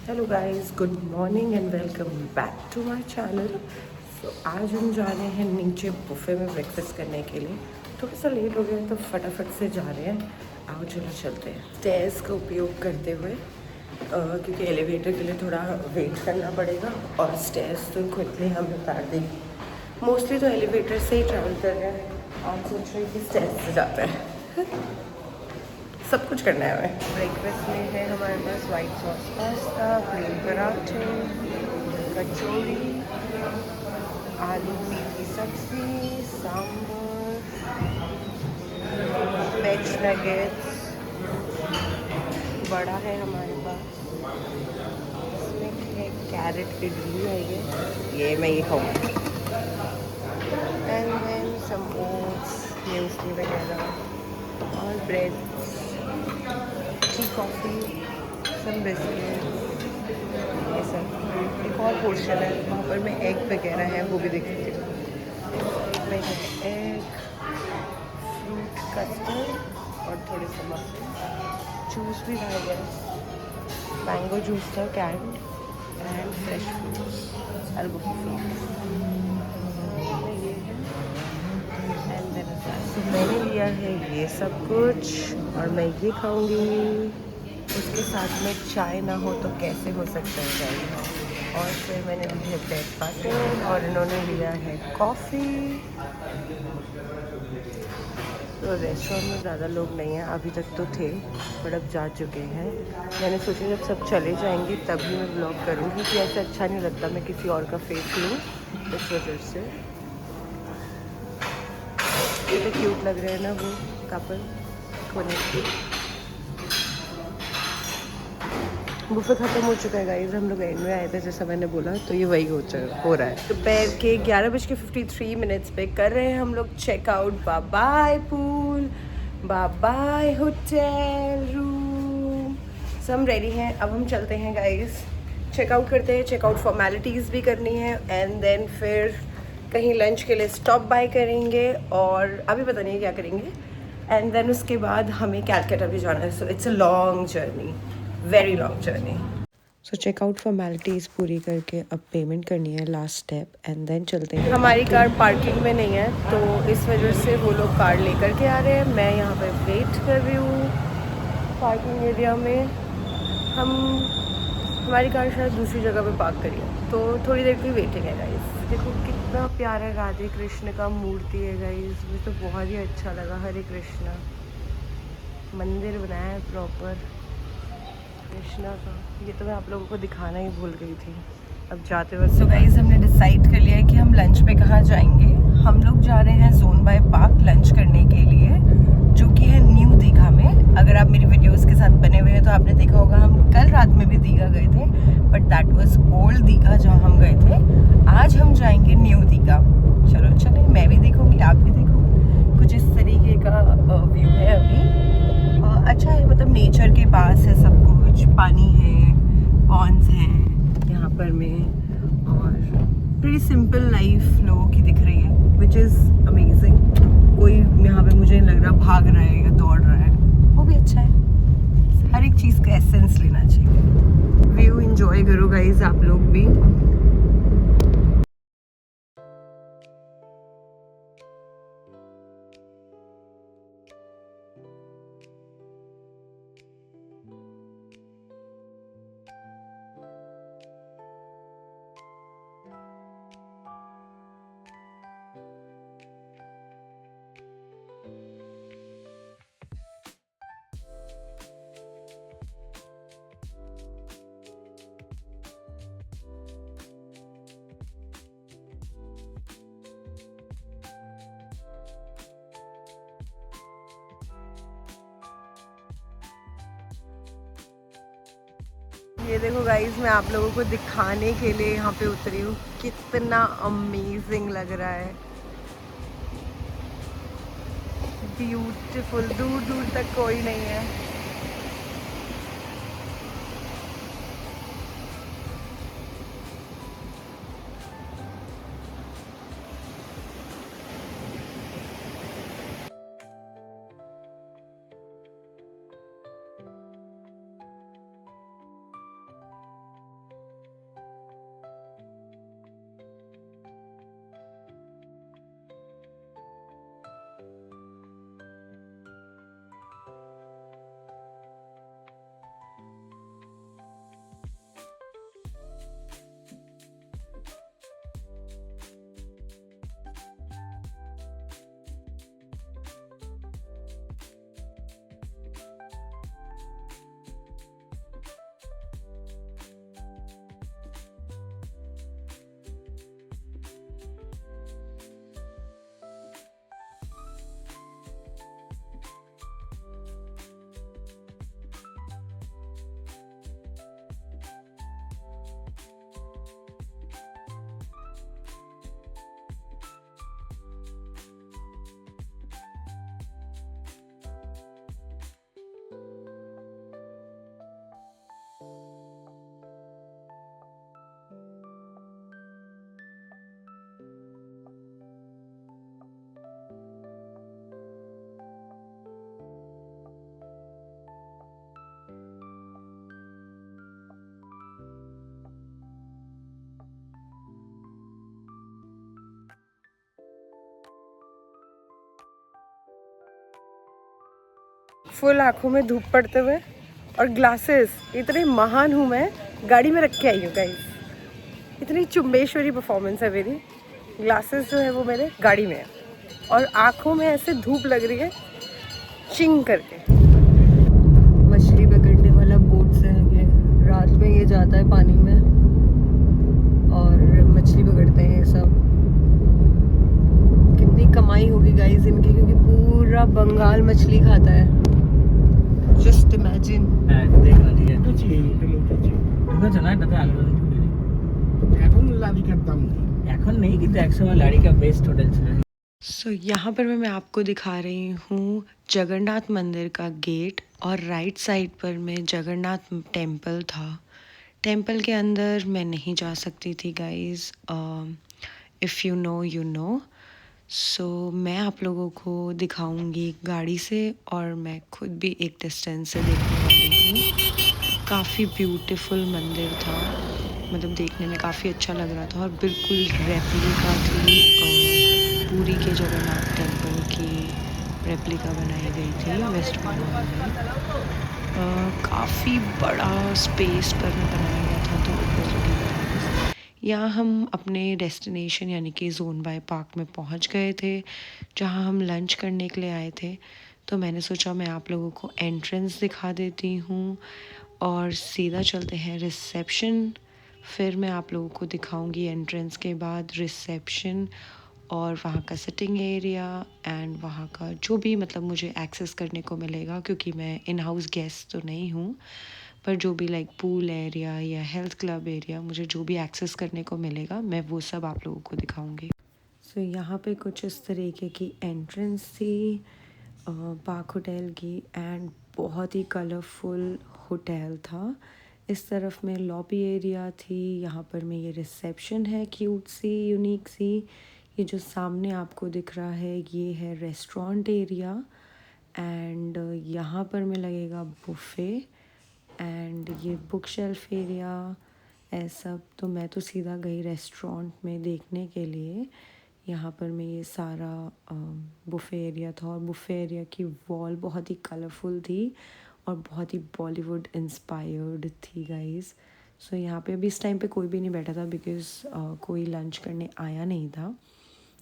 Hello guys, good morning and welcome back to my channel. So आज हम जा रहे हैं नीचे बुफे में ब्रेकफास्ट करने के लिए। थोड़ा सा लेट हो गया तो फटाफट से जा रहे हैं। आओ चलो चलते हैं स्टेयर्स का उपयोग करते हुए, क्योंकि एलिवेटर के लिए थोड़ा वेट करना पड़ेगा और स्टेयर्स तो क्विकली हमें उतार देगी। मोस्टली तो एलिवेटर से ही ट्रैवल कर रहे हैं। आज सोच रही कि स्टेयर्स से जाते हैं। सब कुछ करना है हमें। ब्रेकफास्ट में है हमारे पास वाइट सॉस पास्ता, प्लेन पराठे, कचौड़ी, आलू पनीर की सब्ज़ी, सांभर, वेज नगेट्स, बड़ा है हमारे पास। इसमें है कैरेट इडली है ये मैं ये खाऊंगी। And then some oats, muesli वगैरह और bread, tea coffee, some biscuit, ये सब। एक और पोर्शन है वहाँ पर मैं एग वगैरह है वो भी देख लीजिए। में है एग, फ्रूट कस्टर्ड और थोड़े से मफिन, जूस भी था गया, मैंगो जूस था कैंड एंड फ्रेश फ्रूट्स, अलगो ये है। एंड देन तो मैंने लिया है ये सब कुछ और मैं ये खाऊंगी। उसके साथ में चाय ना हो तो कैसे हो सकता है गाइस। और फिर मैंने ली है ब्रेड बटर और इन्होंने लिया है कॉफ़ी। तो रेस्टोरेंट में ज़्यादा लोग नहीं हैं, अभी तक तो थे बट अब जा चुके हैं। मैंने सोचा जब सब चले जाएंगे तभी मैं ब्लॉग करूँगी, कि ऐसा अच्छा नहीं लगता मैं किसी और का फेस लूँ, इस वजह से। ये तो क्यूट लग रहे हैं ना वो कपल कोने। बुफे ख़त्म हो चुका है गाइस, हम लोग एंड में आए थे जैसा मैंने बोला, तो ये वही हो रहा है। दोपहर के 11:53 पे कर रहे हैं हम लोग checkout. Bye bye pool, bye bye hotel room, सब रेडी हैं। अब हम चलते हैं गाइस, चेकआउट करते हैं। चेकआउट फॉर्मेलिटीज़ भी करनी है एंड देन फिर कहीं लंच के लिए स्टॉप बाय करेंगे और अभी पता नहीं क्या करेंगे। एंड देन उसके बाद हमें कैलकाटा भी जाना है। So it's a long journey, very long journey. So checkout formalities पूरी करके अब पेमेंट करनी है, लास्ट स्टेप, एंड देन चलते हैं। हमारी कार पार्किंग में नहीं है तो इस वजह से वो लोग कार लेकर के आ रहे हैं। मैं यहाँ पे वेट कर रही हूँ पार्किंग एरिया में। हमारी कार शायद दूसरी जगह पे पार्क करी है तो थोड़ी देर की वेटिंग है गाइस। देखो कितना प्यारा राधे कृष्ण का मूर्ति है गाइस, मुझे तो बहुत ही अच्छा लगा। हरे कृष्णा मंदिर बनाया है प्रॉपर कृष्णा का। ये तो मैं आप लोगों को दिखाना ही भूल गई थी अब जाते वक्त। सो गाइस हमने डिसाइड कर लिया है कि हम लंच पे कहाँ जाएंगे। हम लोग जा रहे हैं जोन बाय पार्क लंच करने के लिए, जो कि है न्यू दीघा में। अगर आप मेरी वीडियोस के साथ बने हुए हैं तो आपने देखा होगा हम कल रात में भी दीघा गए थे, but that was old Digha जहाँ हम गए थे। आज हम जाएंगे न्यू दीघा। चलो चले, मैं भी देखूँगी आप भी देखो। कुछ इस तरीके का व्यू है अभी। अच्छा है, मतलब नेचर के पास है सब कुछ, पानी है, पॉन्ड्स हैं यहाँ पर में, और प्रीटी सिंपल लाइफ लोगों की दिख रही है, विच इज़ अमेजिंग। कोई यहाँ पे मुझे नहीं लग रहा भाग रहा है या दौड़ रहा है, वो भी अच्छा है। हर एक चीज़ का एसेंस लेना चाहिए। व्यू इंजॉय करो गाइज आप लोग भी। ये देखो गाइस, मैं आप लोगों को दिखाने के लिए यहाँ पे उतरी हूँ, कितना अमेजिंग लग रहा है। ब्यूटीफुल, दूर दूर तक कोई नहीं है। फुल आँखों में धूप पड़ते हुए, और ग्लासेस इतने महान हूँ मैं, गाड़ी में रख के आई हूँ गाइस। इतनी चुम्बेश्वरी परफॉर्मेंस है मेरी। ग्लासेस जो है वो मेरे गाड़ी में है, और आँखों में ऐसे धूप लग रही है चिंग करके। मछली पकड़ने वाला बोट से है ये, रात में ये जाता है पानी में और मछली पकड़ते हैं ये सब। कितनी कमाई होगी गाइस इनकी, क्योंकि पूरा बंगाल मछली खाता है। Just imagine. सो यहाँ पर मैं आपको दिखा रही हूँ जगन्नाथ मंदिर का गेट, और राइट साइड पर में जगन्नाथ टेम्पल था। टेम्पल के अंदर मैं नहीं जा सकती थी guys, if you know you know. So मैं आप लोगों को दिखाऊंगी गाड़ी से, और मैं खुद भी एक डिस्टेंस से देखने वाली हूँ। काफ़ी ब्यूटीफुल मंदिर था, मतलब देखने में काफ़ी अच्छा लग रहा था, और बिल्कुल रेप्लिका थी पुरी के जगन्नाथ टेम्पल की रेप्लिका बनाई गई थी वेस्ट बंगाल में। काफ़ी बड़ा स्पेस पर में बनाया गया था। तो यहाँ हम अपने डेस्टिनेशन यानी कि जोन बाय पार्क में पहुँच गए थे, जहाँ हम लंच करने के लिए आए थे। तो मैंने सोचा मैं आप लोगों को एंट्रेंस दिखा देती हूँ, और सीधा चलते हैं रिसेप्शन। फिर मैं आप लोगों को दिखाऊंगी एंट्रेंस के बाद रिसेप्शन, और वहाँ का सिटिंग एरिया एंड वहाँ का जो भी मतलब मुझे एक्सेस करने को मिलेगा, क्योंकि मैं इन हाउस गेस्ट तो नहीं हूँ, पर जो भी लाइक पूल एरिया या हेल्थ क्लब एरिया मुझे जो भी एक्सेस करने को मिलेगा मैं वो सब आप लोगों को दिखाऊंगी। सो यहाँ पे कुछ इस तरीके की एंट्रेंस थी पार्क होटल की, एंड बहुत ही कलरफुल होटल था। इस तरफ में लॉबी एरिया थी, यहाँ पर में ये रिसेप्शन है क्यूट सी यूनिक सी। ये जो सामने आपको दिख रहा है ये है रेस्टोरेंट एरिया, एंड यहाँ पर में लगेगा बुफ़े, एंड ये बुक शेल्फ एरिया ऐसा। तो मैं तो सीधा गई रेस्टोरेंट में देखने के लिए। यहाँ पर मैं ये सारा बुफ़े एरिया था, और बुफ़े एरिया की वॉल बहुत ही कलरफुल थी और बहुत ही बॉलीवुड इंस्पायर्ड थी गाइस। सो यहाँ पे अभी इस टाइम पे कोई भी नहीं बैठा था, बिकॉज़ कोई लंच करने आया नहीं था।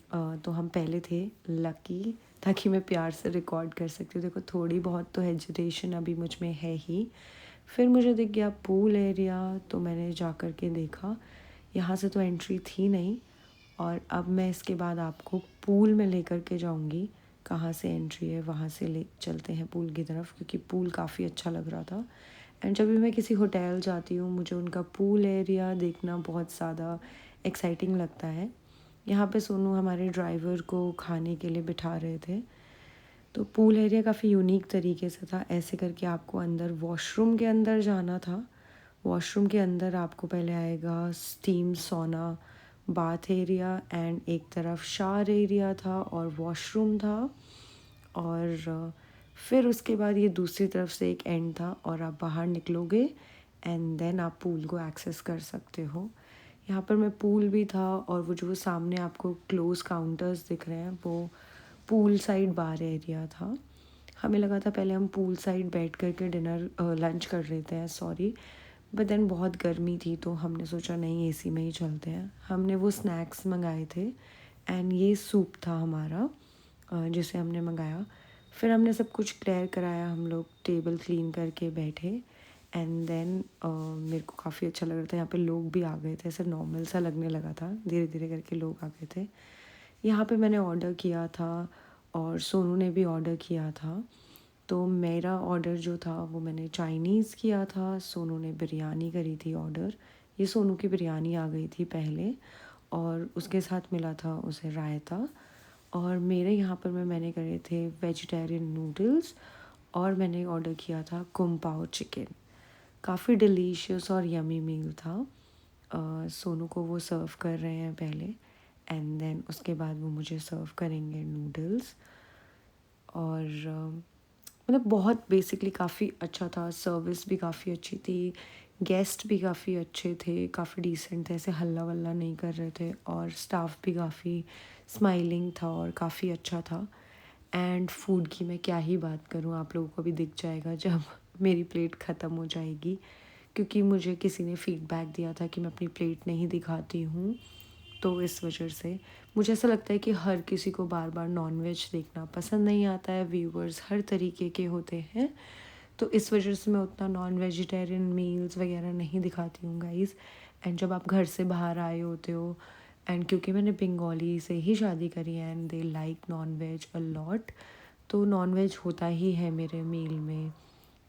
तो हम पहले थे लकी, ताकि मैं प्यार से रिकॉर्ड कर सकती हूँ। देखो थोड़ी बहुत तो हेजिटेशन अभी मुझ में है ही। फिर मुझे दिख गया पूल एरिया, तो मैंने जा कर के देखा। यहाँ से तो एंट्री थी नहीं, और अब मैं इसके बाद आपको पूल में लेकर के जाऊँगी। कहाँ से एंट्री है वहाँ से ले चलते हैं पूल की तरफ, क्योंकि पूल काफ़ी अच्छा लग रहा था। एंड जब भी मैं किसी होटल जाती हूँ मुझे उनका पूल एरिया देखना बहुत ज़्यादा एक्साइटिंग लगता है। यहाँ पे सोनू हमारे ड्राइवर को खाने के लिए बिठा रहे थे। तो पूल एरिया काफ़ी यूनिक तरीके से था। ऐसे करके आपको अंदर वॉशरूम के अंदर जाना था। वॉशरूम के अंदर आपको पहले आएगा स्टीम सोना बाथ एरिया, एंड एक तरफ शावर एरिया था और वॉशरूम था, और फिर उसके बाद ये दूसरी तरफ से एक एंड था, और आप बाहर निकलोगे एंड देन आप पूल को एक्सेस कर सकते हो। यहाँ पर मैं पूल भी था, और वो जो सामने आपको क्लोज काउंटर्स दिख रहे हैं वो पूल साइड बार एरिया था। हमें लगा था पहले हम पूल साइड बैठ कर के डिनर लंच कर लेते हैं, सॉरी, बट देन बहुत गर्मी थी तो हमने सोचा नहीं एसी में ही चलते हैं। हमने वो स्नैक्स मंगाए थे, एंड ये सूप था हमारा जिसे हमने मंगाया। फिर हमने सब कुछ क्लियर कराया, हम लोग टेबल क्लीन करके बैठे, एंड देन मेरे को काफ़ी अच्छा लग रहा था। यहाँ पे लोग भी आ गए थे, ऐसे नॉर्मल सा लगने लगा था, धीरे धीरे करके लोग आ गए थे। यहाँ पे मैंने ऑर्डर किया था और सोनू ने भी ऑर्डर किया था। तो मेरा ऑर्डर जो था वो मैंने चाइनीज़ किया था, सोनू ने बिरयानी करी थी ऑर्डर। ये सोनू की बिरयानी आ गई थी पहले, और उसके साथ मिला था उसे रायता। और मेरे यहाँ पर मैंने करे थे वेजिटेरियन नूडल्स, और मैंने ऑर्डर किया था कुम्पाओ चिकन। काफ़ी डिलीशियस और यमी मील था। सोनू को वो सर्व कर रहे हैं पहले, एंड देन उसके बाद वो मुझे सर्व करेंगे नूडल्स। और मतलब बहुत बेसिकली काफ़ी अच्छा था, सर्विस भी काफ़ी अच्छी थी, गेस्ट भी काफ़ी अच्छे थे, काफ़ी डिसेंट थे, ऐसे हल्ला वल्ला नहीं कर रहे थे, और स्टाफ भी काफ़ी स्माइलिंग था और काफ़ी अच्छा था। एंड फूड की मैं क्या ही बात करूँ, आप लोगों को भी दिख जाएगा जब मेरी प्लेट ख़त्म हो जाएगी, क्योंकि मुझे किसी ने फीडबैक दिया था कि मैं अपनी प्लेट नहीं दिखाती हूँ, तो इस वजह से मुझे ऐसा लगता है कि हर किसी को बार बार नॉनवेज देखना पसंद नहीं आता है। व्यूवर्स हर तरीके के होते हैं, तो इस वजह से मैं उतना नॉन वेजिटेरियन मील्स वगैरह नहीं दिखाती हूँ गाइज़। एंड जब आप घर से बाहर आए होते हो, एंड क्योंकि मैंने बंगाली से ही शादी करी है and they like non veg a lot, तो नॉन वेज होता ही है मेरे मील में,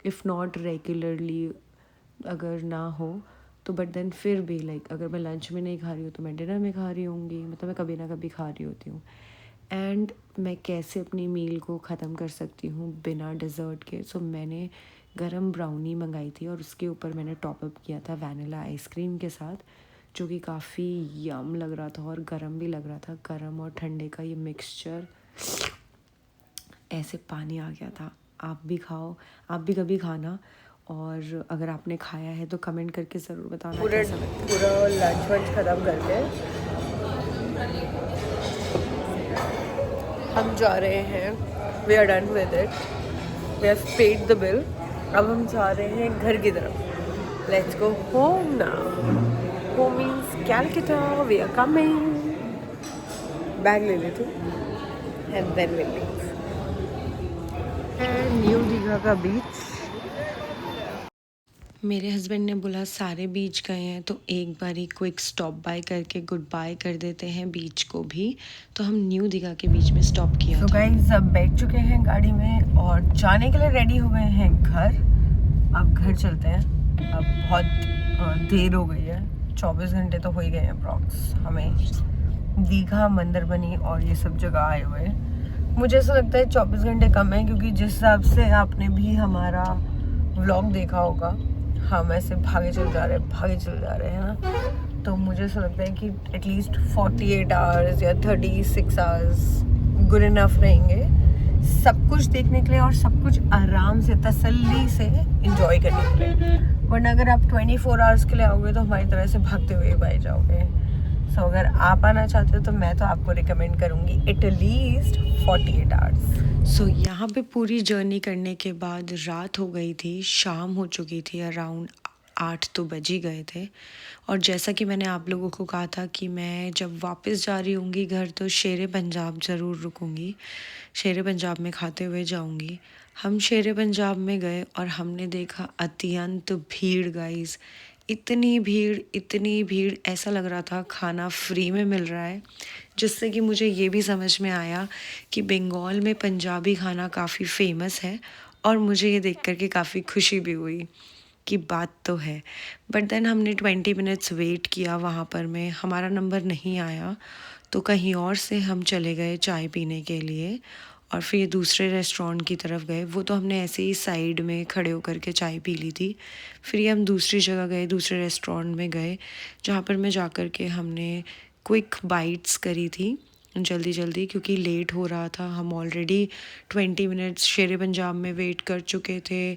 इफ़ नॉट रेगुलरली अगर ना हो तो, बट देन फिर भी लाइक अगर मैं लंच में नहीं खा रही हूँ तो मैं डिनर में खा रही होंगी, मतलब मैं कभी ना कभी खा रही होती हूँ। एंड मैं कैसे अपनी मील को ख़त्म कर सकती हूँ बिना डिज़र्ट के, सो मैंने गरम ब्राउनी मंगाई थी और उसके ऊपर मैंने टॉपअप किया था वैनिला आइसक्रीम के साथ, जो कि काफ़ी यम लग रहा था और गरम भी लग रहा था। गरम और ठंडे का ये मिक्सचर, ऐसे पानी आ गया था। आप भी खाओ, आप भी कभी खाना, और अगर आपने खाया है तो कमेंट करके ज़रूर बताना कैसा लगता है। पूरा लंच वंच ख़त्म करके हम जा रहे हैं, we are done with it, we have paid the bill. अब हम जा रहे हैं घर की तरफ। Let's go home now. Home means Calcutta, we are coming. Bag ले लेती हूँ and then will leave. New Digha का बीच। मेरे हस्बैंड ने बोला सारे बीच गए हैं तो एक बारी क्विक स्टॉप बाय करके गुड बाय कर देते हैं बीच को भी, तो हम न्यू दीघा के बीच में स्टॉप किया। तो गाइस अब बैठ चुके हैं गाड़ी में और जाने के लिए रेडी हो गए हैं घर। अब घर चलते हैं। अब बहुत देर हो गई है, 24 घंटे तो हो ही गए हैं अप्रॉक्स हमें दीघा, मंदिरबनी और ये सब जगह आए हुए। मुझे ऐसा लगता है 24 घंटे कम है, क्योंकि जिस हिसाब से आपने भी हमारा व्लॉग देखा होगा, हम ऐसे भागे चल जा रहे हैं ना, तो मुझे ऐसा लगता है कि एटलीस्ट 48 आवर्स या 36 आवर्स गुड इनफ रहेंगे सब कुछ देखने के लिए और सब कुछ आराम से तसल्ली से एंजॉय करने के लिए। वरना अगर आप 24 आवर्स के लिए आओगे तो हमारी तरह से भागते हुए भाग जाओगे। सो अगर आप आना चाहते हो तो मैं तो आपको रिकमेंड करूँगी एटलीस्ट 48 आवर्स। सो यहाँ पे पूरी जर्नी करने के बाद रात हो गई थी, शाम हो चुकी थी, अराउंड 8 तो बज ही गए थे। और जैसा कि मैंने आप लोगों को कहा था कि मैं जब वापस जा रही होंगी घर तो शेरे पंजाब ज़रूर रुकूंगी, शेरे पंजाब में खाते हुए जाऊंगी। हम शेरे पंजाब में गए और हमने देखा अत्यंत भीड़ गाइस, इतनी भीड़, ऐसा लग रहा था खाना फ्री में मिल रहा है, जिससे कि मुझे ये भी समझ में आया कि बंगाल में पंजाबी खाना काफ़ी फेमस है, और मुझे ये देख कर के काफ़ी खुशी भी हुई कि बात तो है। बट देन हमने 20 मिनट्स वेट किया, वहाँ पर में हमारा नंबर नहीं आया, तो कहीं और से हम चले गए चाय पीने के लिए, और फिर दूसरे रेस्टोरेंट की तरफ गए। वो तो हमने ऐसे ही साइड में खड़े होकर के चाय पी ली थी। फिर ये हम दूसरी जगह गए, दूसरे रेस्टोरेंट में गए, जहाँ पर मैं जा कर के हमने क्विक बाइट्स करी थी जल्दी, क्योंकि लेट हो रहा था। हम ऑलरेडी 20 मिनट्स शेरे पंजाब में वेट कर चुके थे,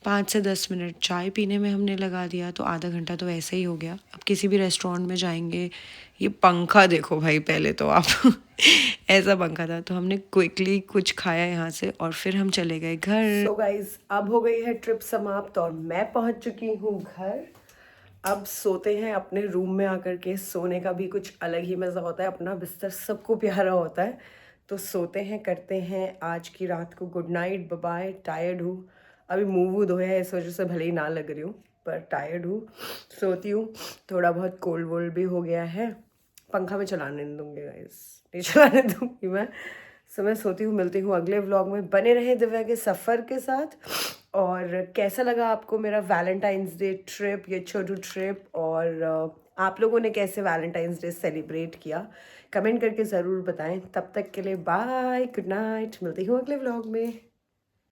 5 से 10 मिनट चाय पीने में हमने लगा दिया, तो आधा घंटा तो ऐसे ही हो गया। अब किसी भी रेस्टोरेंट में जाएंगे, ये पंखा देखो भाई पहले तो आप ऐसा पंखा था, तो हमने क्विकली कुछ खाया यहाँ से और फिर हम चले गए घर। सो गाइज अब हो गई है ट्रिप समाप्त और मैं पहुँच चुकी हूँ घर। अब सोते हैं अपने रूम में आकर के। सोने का भी कुछ अलग ही मज़ा होता है, अपना बिस्तर सबको प्यारा होता है, तो सोते हैं, करते हैं आज की रात को good night, bye bye. Tired हूँ, अभी मुँह धोया है, इस वजह से भले ही ना लग रही हूँ, पर टायर्ड हूँ, सोती हूँ। थोड़ा बहुत कोल्ड वोल्ड भी हो गया है, पंखा में चलाने नहीं दूँगी गाइस, नहीं चलाने दूँगी मैं। सो मैं सोती हूँ, मिलती हूँ अगले व्लॉग में। बने रहे दिव्या के सफ़र के साथ। और कैसा लगा आपको मेरा वैलेंटाइंस डे ट्रिप, ये छोटू ट्रिप, और आप लोगों ने कैसे वैलेंटाइंस डे सेलिब्रेट किया, कमेंट करके ज़रूर बताएं। तब तक के लिए बाय, गुड नाइट, मिलती हूँ अगले व्लॉग में।